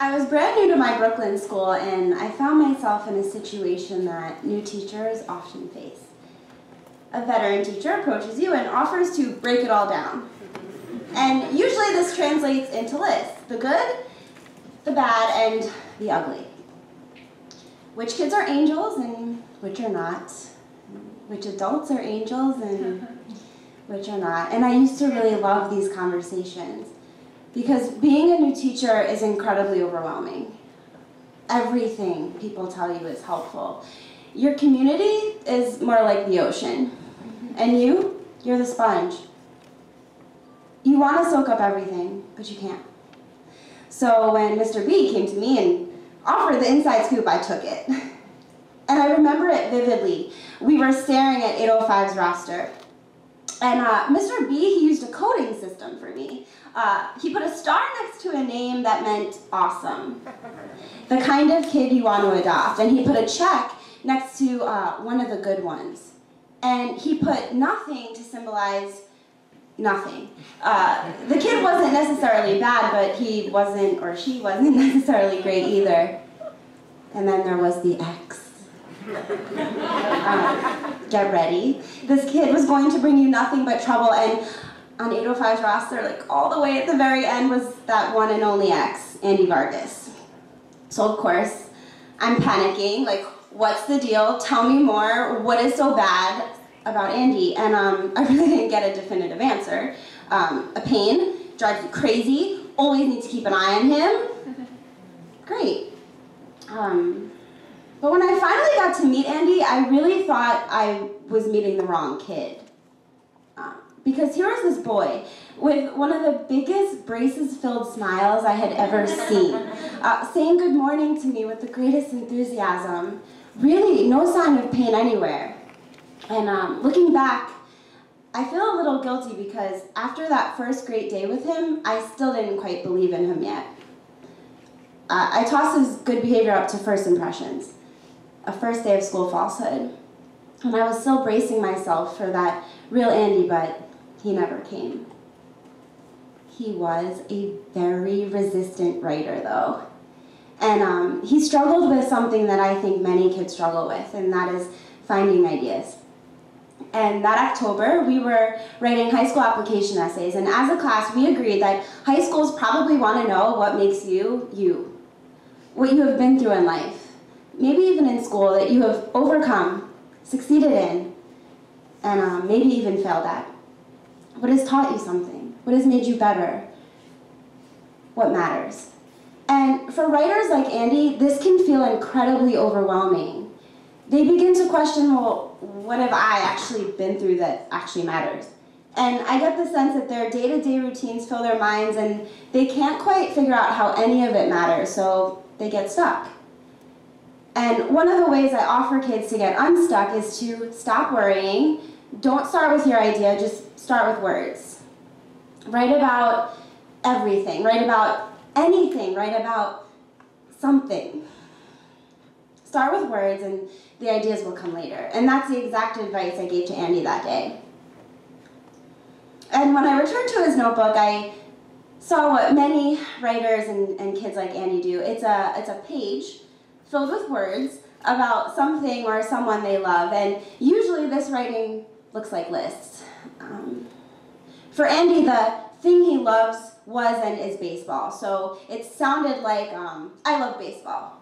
I was brand new to my Brooklyn school, and I found myself in a situation that new teachers often face. A veteran teacher approaches you and offers to break it all down. And usually this translates into lists: the good, the bad, and the ugly. Which kids are angels and which are not. Which adults are angels and which are not. And I used to really love these conversations because being a new teacher is incredibly overwhelming. Everything people tell you is helpful. Your community is more like the ocean. And you're the sponge. You want to soak up everything, but you can't. So when Mr. B came to me and offered the inside scoop, I took it. And I remember it vividly. We were staring at 805's roster. And Mr. B, he used a coding system for me. He put a star next to a name that meant awesome. The kind of kid you want to adopt. And he put a check next to one of the good ones. And he put nothing to symbolize nothing. The kid wasn't necessarily bad, but he wasn't, or she wasn't necessarily great either. And then there was the X. Get ready. This kid was going to bring you nothing but trouble, and on 805's roster, like all the way at the very end, was that one and only X, Andy Vargas. So of course, I'm panicking, like, what's the deal? Tell me more. What is so bad about Andy? And I really didn't get a definitive answer. A pain, drives you crazy, always need to keep an eye on him. Great. But when I finally got to meet Andy, I really thought I was meeting the wrong kid. Because here was this boy with one of the biggest braces-filled smiles I had ever seen, saying good morning to me with the greatest enthusiasm, really no sign of pain anywhere. And looking back, I feel a little guilty because after that first great day with him, I still didn't quite believe in him yet. I tossed his good behavior up to first impressions, a first day of school falsehood. And I was still bracing myself for that real Andy, but he never came. He was a very resistant writer, though. And he struggled with something that I think many kids struggle with, and that is finding ideas. And that October, we were writing high school application essays, and as a class, we agreed that high schools probably want to know what makes you, you. What you have been through in life, maybe even in school, that you have overcome, succeeded in, and maybe even failed at. What has taught you something? What has made you better? What matters? And for writers like Andy, this can feel incredibly overwhelming. They begin to question, well, what have I actually been through that actually matters? And I get the sense that their day-to-day routines fill their minds and they can't quite figure out how any of it matters, so they get stuck. And one of the ways I offer kids to get unstuck is to stop worrying. Don't start with your idea, just start with words. Write about everything, write about anything, write about something. Start with words and the ideas will come later. And that's the exact advice I gave to Andy that day. And when I returned to his notebook, I saw what many writers and kids like Andy do. It's a page filled with words about something or someone they love, and usually this writing looks like lists. For Andy, the thing he loves was and is baseball, so it sounded like, I love baseball.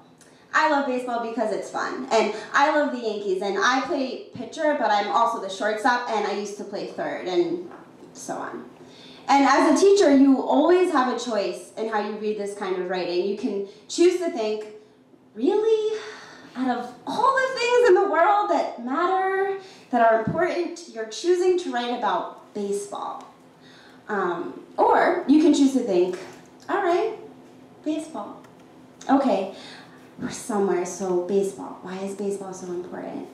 I love baseball because it's fun, and I love the Yankees, and I play pitcher, but I'm also the shortstop, and I used to play third, and so on. And as a teacher, you always have a choice in how you read this kind of writing. You can choose to think, really? Out of all the things in the world that matter, that are important, you're choosing to write about baseball. Or you can choose to think, all right, baseball. Okay, we're somewhere, so baseball. Why is baseball so important?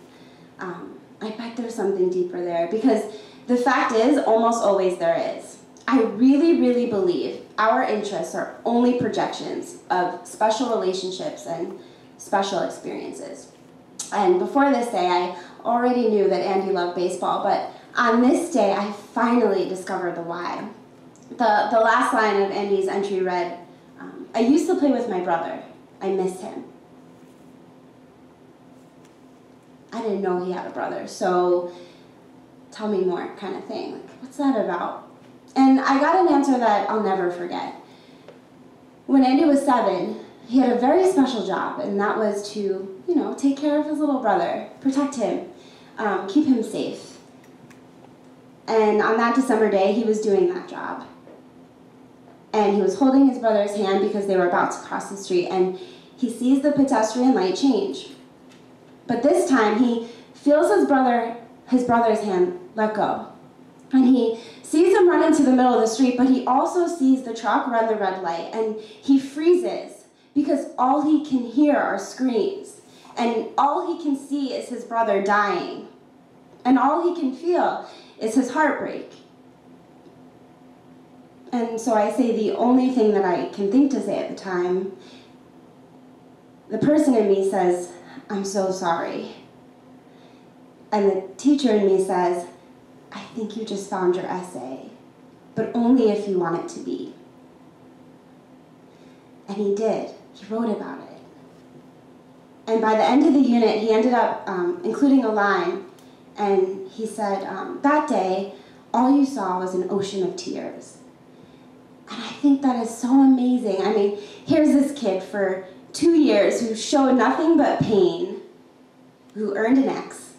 I bet there's something deeper there, because the fact is, almost always there is. I really, really believe our interests are only projections of special relationships and special experiences. And before this day, I already knew that Andy loved baseball, but on this day, I finally discovered the why. The last line of Andy's entry read, I used to play with my brother. I miss him. I didn't know he had a brother, so tell me more kind of thing. Like, what's that about? And I got an answer that I'll never forget. When Andy was 7, he had a very special job, and that was to, take care of his little brother, protect him, keep him safe. And on that December day, he was doing that job. And he was holding his brother's hand because they were about to cross the street, and he sees the pedestrian light change. But this time, he feels his brother's hand let go. And he sees him run into the middle of the street, but he also sees the truck run the red light, and he freezes because all he can hear are screams, and all he can see is his brother dying, and all he can feel is his heartbreak. And so I say the only thing that I can think to say at the time, the person in me says, "I'm so sorry." And the teacher in me says, "I think you just found your essay, but only if you want it to be." And he did. He wrote about it. And by the end of the unit, he ended up including a line, and he said, "That day, all you saw was an ocean of tears." And I think that is so amazing. I mean, here's this kid for 2 years who showed nothing but pain, who earned an X,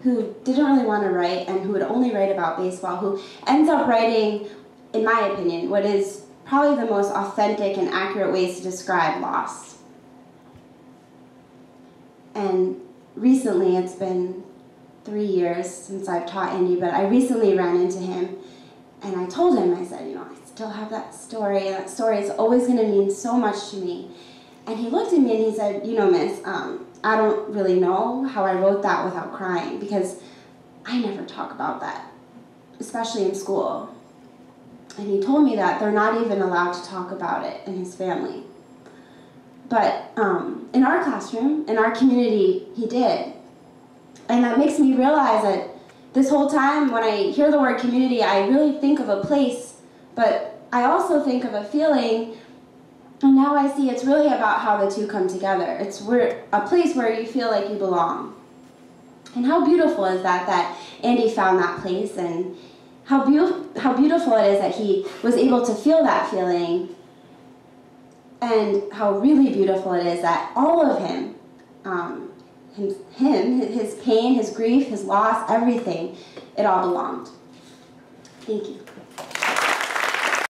who didn't really want to write and who would only write about baseball, who ends up writing, in my opinion, what is probably the most authentic and accurate ways to describe loss. And recently, it's been 3 years since I've taught Andy, but I recently ran into him and I told him, I said, I still have that story, and that story is always going to mean so much to me. And he looked at me and he said, "Miss, I don't really know how I wrote that without crying, because I never talk about that, especially in school." And he told me that they're not even allowed to talk about it in his family. But in our classroom, in our community, he did. And that makes me realize that this whole time when I hear the word community, I really think of a place, but I also think of a feeling. And now I see it's really about how the two come together. It's a place where you feel like you belong. And how beautiful is that Andy found that place, and how beautiful it is that he was able to feel that feeling, and how really beautiful it is that all of him, his pain, his grief, his loss, everything, it all belonged. Thank you.